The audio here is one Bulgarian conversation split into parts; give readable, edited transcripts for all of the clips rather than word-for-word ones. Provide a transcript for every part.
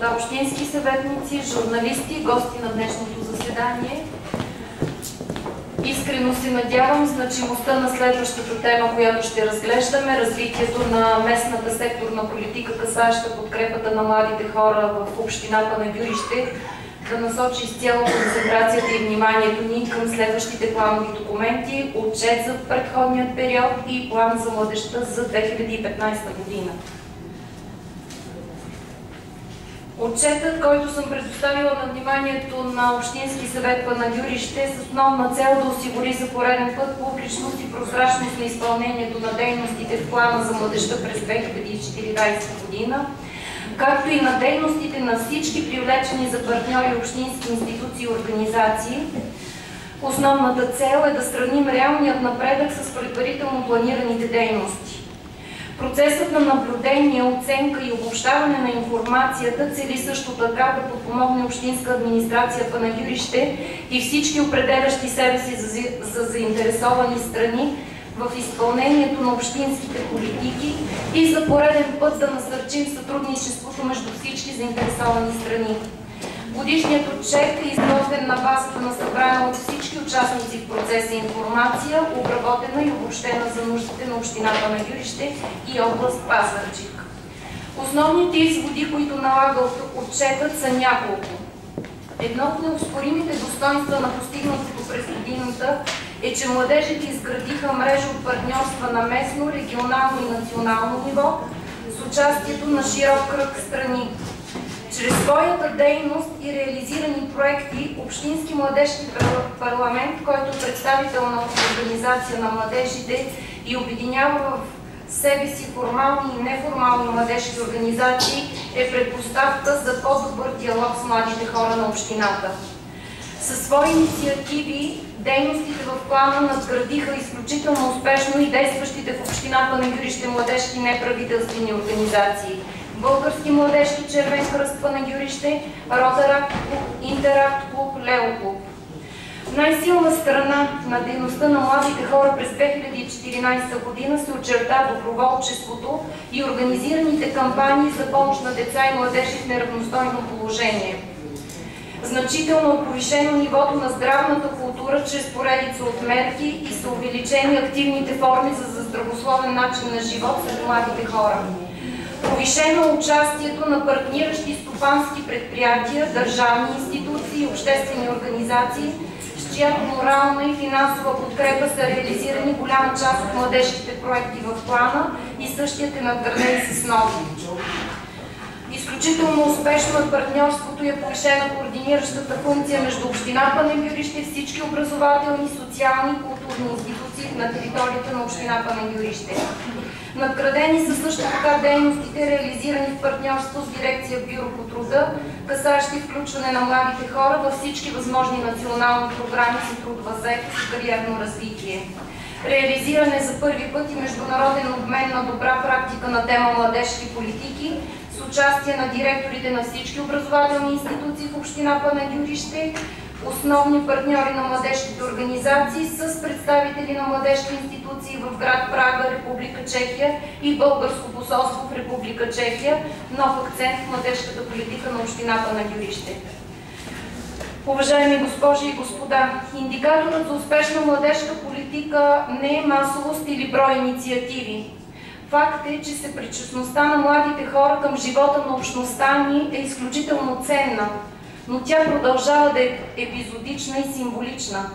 господа общински съветници, журналисти, гости на днешното заседание. Искрено се надявам значимостта на следващата тема, която ще разглеждаме, развитието на местната секторна политика, касаеща подкрепата на младите хора в община Панагюрище, да насочи изцяло концентрацията и вниманието ни към следващите планови документи, отчет за предходният период и план за младежта за 2015 година. Отчетът, който съм предоставила на вниманието на Общински съвет Панагюрище с основна цел да осигури за пореден път публичност и прозрачност на изпълнението на дейностите в плана за младежта през 2014 година, както и на дейностите на всички привлечени за партньори общински институции и организации. Основната цел е да сравним реалният напредък с предварително планираните дейности. Процесът на наблюдение, оценка и обобщаване на информацията цели също така да подпомогне общинска администрация Панагюрище и всички определящи себе си за заинтересовани страни в изпълнението на общинските политики и за пореден път да насърчим сътрудничеството между всички заинтересовани страни. Годишният отчет е изготвен на базата на събрана от всички участници в процеса информация, обработена и обобщена за нуждите на община Панагюрище и област Пазарджик. Основните изводи, които налага отчетът, са няколко. Едно от неоспоримите достоинства на постигнатото през годината е, че младежите изградиха мрежа от партньорства на местно, регионално и национално ниво с участието на широк кръг страни. Чрез своята дейност и реализирани проекти, Общински младежки парламент, който е представителна организация на младежите и обединява в себе си формални и неформални младежки организации, е предпоставка за по-добър диалог с младите хора на общината. Със свои инициативи, дейностите в плана надградиха изключително успешно и действащите в община Панагюрище младежки неправителствени организации: Български младежки червен кръст Панагюрище, Ротаракт клуб, Интеракт клуб, Лео клуб. Най-силна страна на дейността на младите хора през 2014 година се очерта доброволчеството и организираните кампании за помощ на деца и младежи в неравностойно положение. Значително е повишено нивото на здравната култура чрез поредица от мерки и са увеличени активните форми за здравословен начин на живот сред младите хора. Повишено е участието на партниращи стопански предприятия, държавни институции и обществени организации, с чиято морална и финансова подкрепа са реализирани голяма част от младежките проекти в плана и същият е надграден с нови. Изключително успешно е партньорството и е повишена координиращата функция между община Панагюрище, всички образователни, социални и културни институции на територията на община Панагюрище. Надградени са също така дейностите, реализирани в партньорство с дирекция Бюро по труда, касаещи включване на младите хора във всички възможни национални програми за трудова заетост и кариерно развитие. Реализиране за първи път и международен обмен на добра практика на тема младежки политики с участие на директорите на всички образователни институции в община Панагюрище, основни партньори на младежките организации с представители на младежки институции в град Прага, Република Чехия и Българско посолство в Република Чехия, нов акцент в младежката политика на община Панагюрище. Уважаеми госпожи и господа, индикаторът за успешна младежка политика не е масовост или брой инициативи. Факт е, че съпричастността на младите хора към живота на общността ни е изключително ценна, но тя продължава да е епизодична и символична.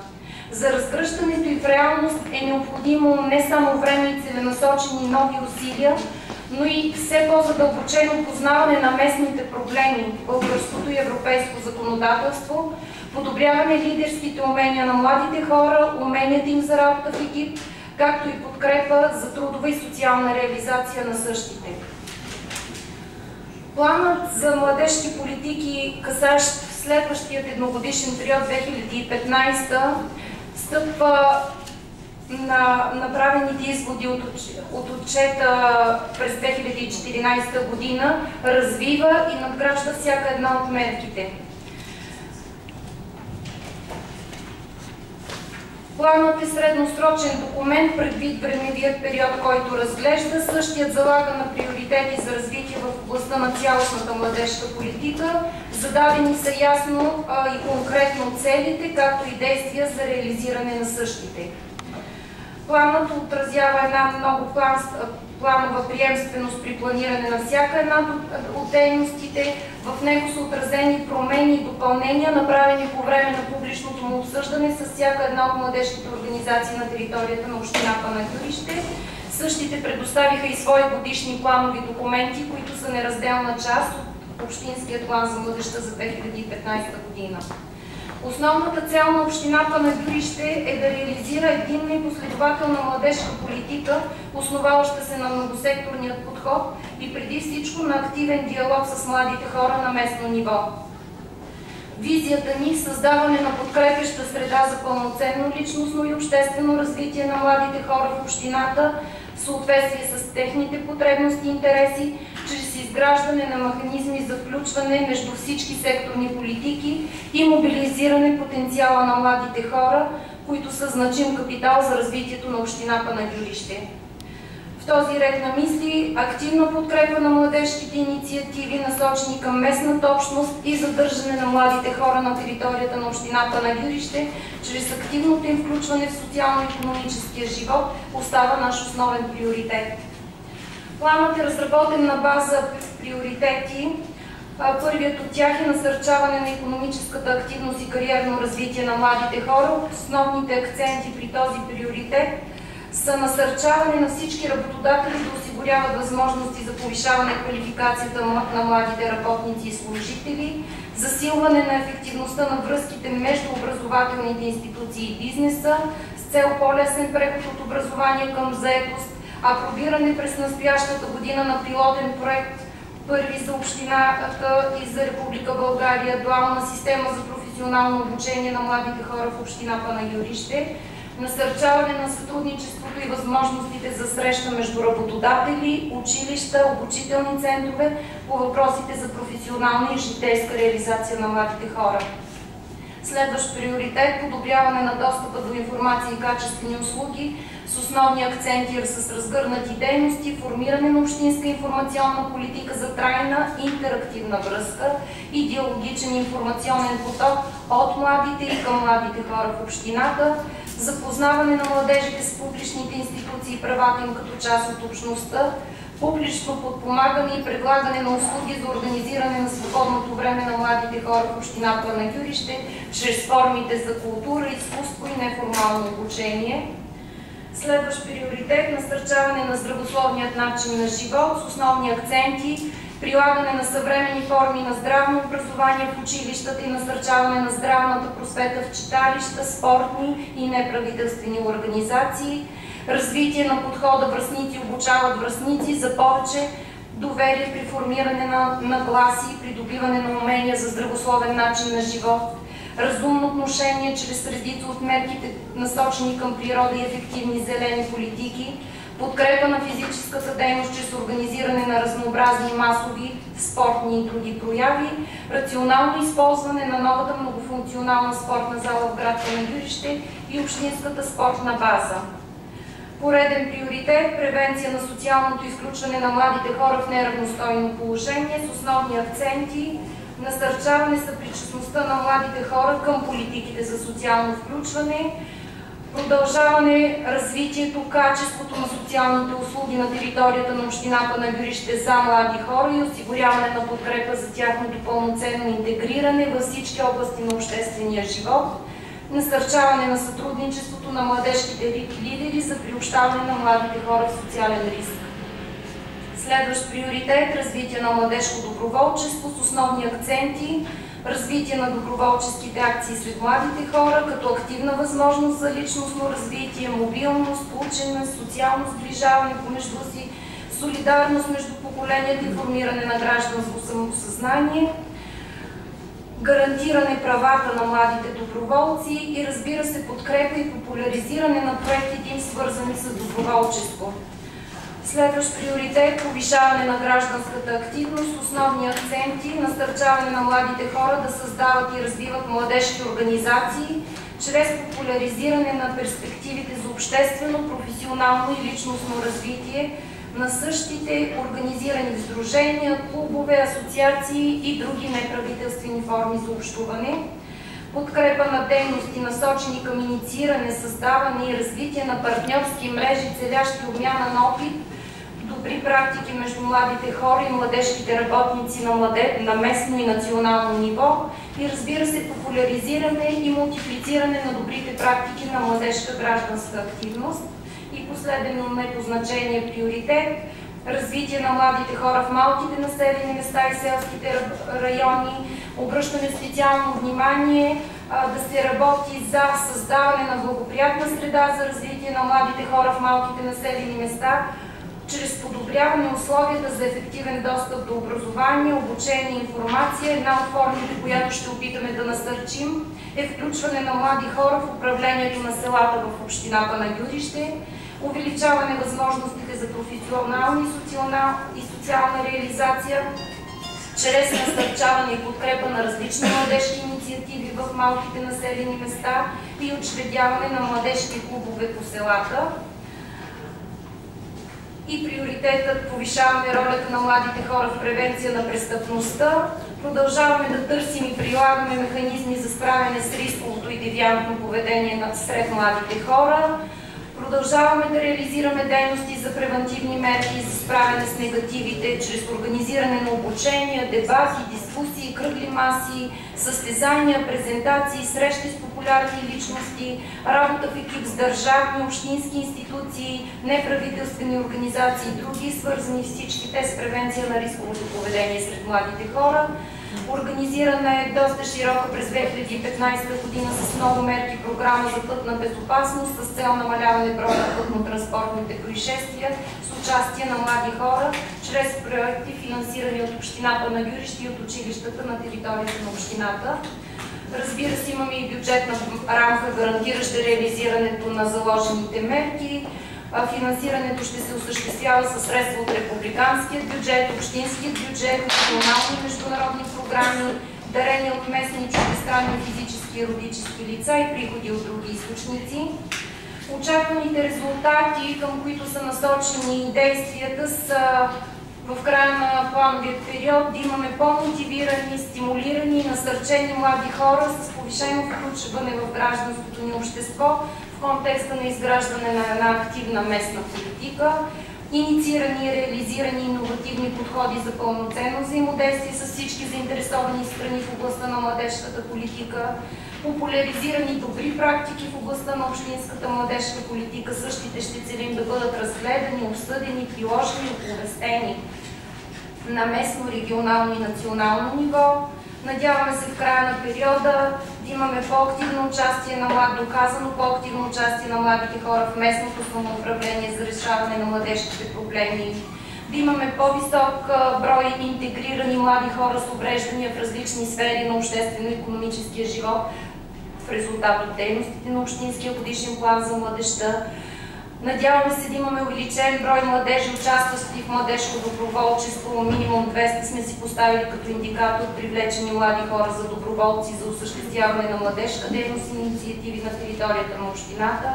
За разгръщането и в реалност е необходимо не само време и целенасочени нови усилия, но и все по-задълбочено познаване на местните проблеми, българското и европейско законодателство, подобряване лидерските умения на младите хора, уменията им за работа в екип, както и подкрепа за трудова и социална реализация на същите. Планът за младежки политики, касаещ следващият едногодишен период 2015, стъпва на направените изводи от отчета през 2014 година, развива и надгражда всяка една от мерките. Планът е средносрочен документ предвид времевият период, който разглежда. Същият залага на приоритет приоритети за развитие в областта на цялостната младежка политика. Зададени са ясно и конкретно целите, както и действия за реализиране на същите. Планът отразява една много планова приемственост при планиране на всяка една от дейностите. В него са отразени промени и допълнения, направени по време на публичното му обсъждане с всяка една от младежките организации на територията на община Панагюрище. Същите предоставиха и свои годишни планови документи, които са неразделна част от Общинския план за младежта за 2015 година. Основната цел на община Панагюрище е да реализира единна и последователна младежка политика, основаваща се на многосекторният подход и преди всичко на активен диалог с младите хора на местно ниво. Визията ни – създаване на подкрепяща среда за пълноценно личностно и обществено развитие на младите хора в общината, в съответствие с техните потребности и интереси, чрез изграждане на механизми за включване между всички секторни политики и мобилизиране потенциала на младите хора, които са значим капитал за развитието на община Панагюрище. В този ред на мисли, активна подкрепа на младежките инициативи, насочени към местната общност и задържане на младите хора на територията на община Панагюрище, чрез активното им включване в социално-икономическия живот, остава наш основен приоритет. Планът е разработен на база приоритети. Първият от тях е насърчаване на икономическата активност и кариерно развитие на младите хора. Основните акценти при този приоритет са насърчаване на всички работодатели да осигуряват възможности за повишаване квалификацията на младите работници и служители, засилване на ефективността на връзките между образователните институции и бизнеса с цел по-лесен преход от образование към заетост, апробиране през настоящата година на пилотен проект, първи за общината и за Република България, дуална система за професионално обучение на младите хора в община Панагюрище, насърчаване на сътрудничеството и възможностите за среща между работодатели, училища, обучителни центрове по въпросите за професионална и житейска реализация на младите хора. Следващ приоритет – подобряване на достъпа до информация и качествени услуги с основни акценти с разгърнати дейности, формиране на общинска информационна политика за трайна интерактивна връзка и диалогичен информационен поток от младите и към младите хора в общината, запознаване на младежите с публичните институции и правата им като част от общността, публично подпомагане и предлагане на услуги за организиране на свободното време на младите хора в община Панагюрище чрез формите за култура, изкуство и неформално обучение. Следващ приоритет – насърчаване на здравословният начин на живот с основни акценти, прилагане на съвременни форми на здравно образование в училищата и насърчаване на здравната просвета в читалища, спортни и неправителствени организации, развитие на подхода връстници обучават връстници за повече доверие при формиране на нагласи и придобиване на умения за здравословен начин на живот, разумно отношение чрез редица от мерките, насочени към природа и ефективни зелени политики, подкрепа на физическата дейност чрез организиране на разнообразни масови, спортни и други прояви, рационално използване на новата многофункционална спортна зала в град Панагюрище и общинската спортна база. Пореден приоритет – превенция на социалното изключване на младите хора в неравностойно положение с основни акценти, насърчаване съпричастността на младите хора към политиките за социално включване, продължаване развитието, качеството на социалните услуги на територията на община Панагюрище за млади хора и осигуряване на подкрепа за тяхното пълноценно интегриране във всички области на обществения живот, насърчаване на сътрудничеството на младежките лидери за приобщаване на младите хора в социален риск. Следващ приоритет – развитие на младежко доброволчество с основни акценти, развитие на доброволческите акции сред младите хора, като активна възможност за личностно развитие, мобилност, учене, социално сближаване помежду си, солидарност между поколенията и формиране на гражданско самосъзнание, гарантиране правата на младите доброволци и, разбира се, подкрепа и популяризиране на проектите им, свързани с доброволчество. Следващ приоритет – повишаване на гражданската активност, основни акценти, насърчаване на младите хора да създават и развиват младежки организации, чрез популяризиране на перспективите за обществено, професионално и личностно развитие, на същите, организирани в сдружения, клубове, асоциации и други неправителствени форми за общуване, подкрепа на дейности, насочени към иницииране, създаване и развитие на партньорски мрежи, целящи обмяна на опит, добри практики между младите хора и младежките работници на местно и национално ниво и, разбира се, популяризиране и мултиплициране на добрите практики на младежка гражданска активност. И последен, но не по значение приоритет – развитие на младите хора в малките населени места и селските райони. Обръщаме специално внимание да се работи за създаване на благоприятна среда за развитие на младите хора в малките населени места, чрез подобряване условията за ефективен достъп до образование, обучение и информация. Една от формите, която ще опитаме да насърчим, е включване на млади хора в управлението на селата в общината на Гюрище, увеличаване възможностите за професионална и социална реализация, чрез насърчаване и подкрепа на различни младежки инициативи в малките населени места и учредяване на младежки клубове по селата. И приоритетът – повишаваме ролята на младите хора в превенция на престъпността. Продължаваме да търсим и прилагаме механизми за справяне с рисковото и девиантно поведение сред младите хора. Продължаваме да реализираме дейности за превентивни мерки за справяне с негативите, чрез организиране на обучения, дебати, дискусии, кръгли маси, състезания, презентации, срещи с популярни личности, работа в екип с държавни, общински институции, неправителствени организации и други, свързани всичките с превенция на рисковото поведение сред младите хора. Организирана е доста широка през 2015 година с много мерки програма за пътна безопасност с цел намаляване броя на пътно-транспортните происшествия с участие на млади хора, чрез проекти, финансирани от общината на Гюрище и от училищата на територията на общината. Разбира се, имаме и бюджетна рамка, гарантираща реализирането на заложените мерки. Финансирането ще се осъществява със средства от републиканския бюджет, общинския бюджет, национални и международни програми, дарения от местни и чуждестранни физически и юридически лица и приходи от други източници. Очакваните резултати, към които са насочени действията, са в края на плановия период да имаме по-мотивирани, стимулирани и насърчени млади хора с повишено включване в гражданското ни общество в контекста на изграждане на една активна местна политика, инициирани и реализирани иновативни подходи за пълноценно взаимодействие с всички заинтересовани страни в областта на младежката политика, популяризирани добри практики в областта на общинската младежка политика. Същите ще целим да бъдат разгледани, обсъдени, приложени и оповестени на местно, регионално и национално ниво. Надяваме се в края на периода да имаме по-активно участие на доказано по-активно участие на младите хора в местното самоуправление за решаване на младежките проблеми, да имаме по-висок брой интегрирани млади хора с увреждания в различни сфери на обществено-икономическия живот в резултат от дейностите на Общинския годишен план за младежта. Надяваме се да имаме увеличен брой младежи, участващи в младежко доброволчество. Минимум 200 сме си поставили като индикатор привлечени млади хора за доброволци за осъществяване на младежка дейност и инициативи на територията на общината.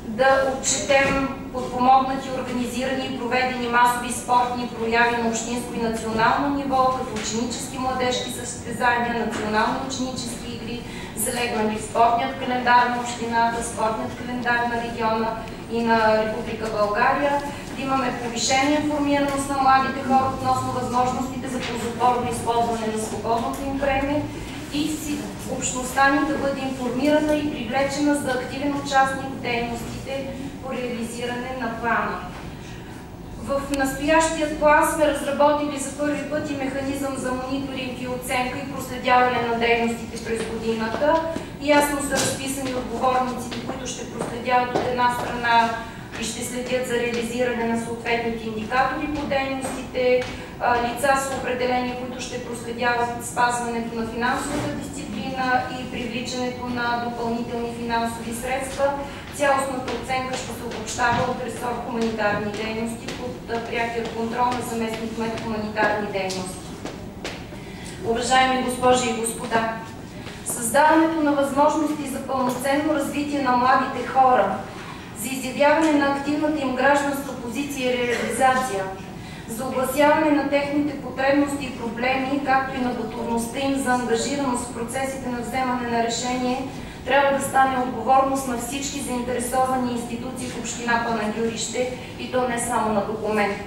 Да отчетем подпомогнати, организирани и проведени масови спортни прояви на общинско и национално ниво, като ученически младежки състезания, национални ученически игри, залегнали в спортният календар на общината, спортният календар на региона и на Република България. Да имаме повишена информираност на младите хора относно възможностите за ползотворно използване на свободното им време и общността ни да бъде информирана и привлечена за активен участник в дейностите по реализиране на плана. В настоящия план сме разработили за първи път и механизъм за мониторинг и оценка и проследяване на дейностите през годината. Ясно са разписани отговорниците, които ще проследяват от една страна и ще следят за реализиране на съответните индикатори по дейностите. Лица са определени, които ще проследяват спазването на финансовата дисциплина и привличането на допълнителни финансови средства. Цялостната оценка ще се обобщава от ресор хуманитарни дейности под прякия контрол на заместник-кмет хуманитарни дейности. Уважаеми госпожи и господа, създаването на възможности за пълноценно развитие на младите хора, за изявяване на активната им гражданска позиция позиция и реализация, за огласяване на техните потребности и проблеми, както и на готовността им за ангажираност в процесите на вземане на решение, трябва да стане отговорност на всички заинтересовани институции в община Панагюрище, и то не само на документ.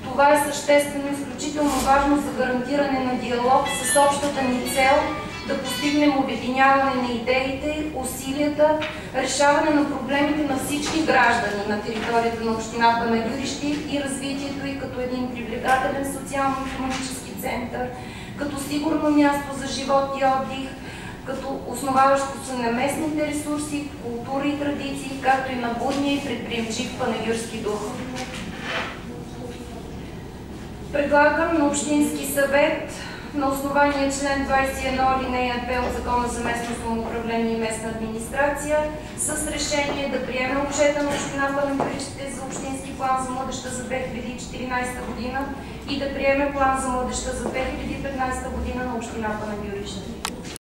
Това е съществено и изключително важно за гарантиране на диалог с общата ни цел да постигнем обединяване на идеите, усилията, решаване на проблемите на всички граждани на територията на община Панагюрище и развитието й като един привлекателен социално-икономически център, като сигурно място за живот и отдих, като основаващо се на местните ресурси, култура и традиции, както и на будния и предприемчив панагюрски дух. Предлагам на Общински съвет на основание член 21 алинея 2 от Закона за местно самоуправление и местна администрация с решение да приеме отчета на община Панагюрище за общински план за младежта за 2014 година и да приеме план за младежта за 2015 година на община Панагюрище.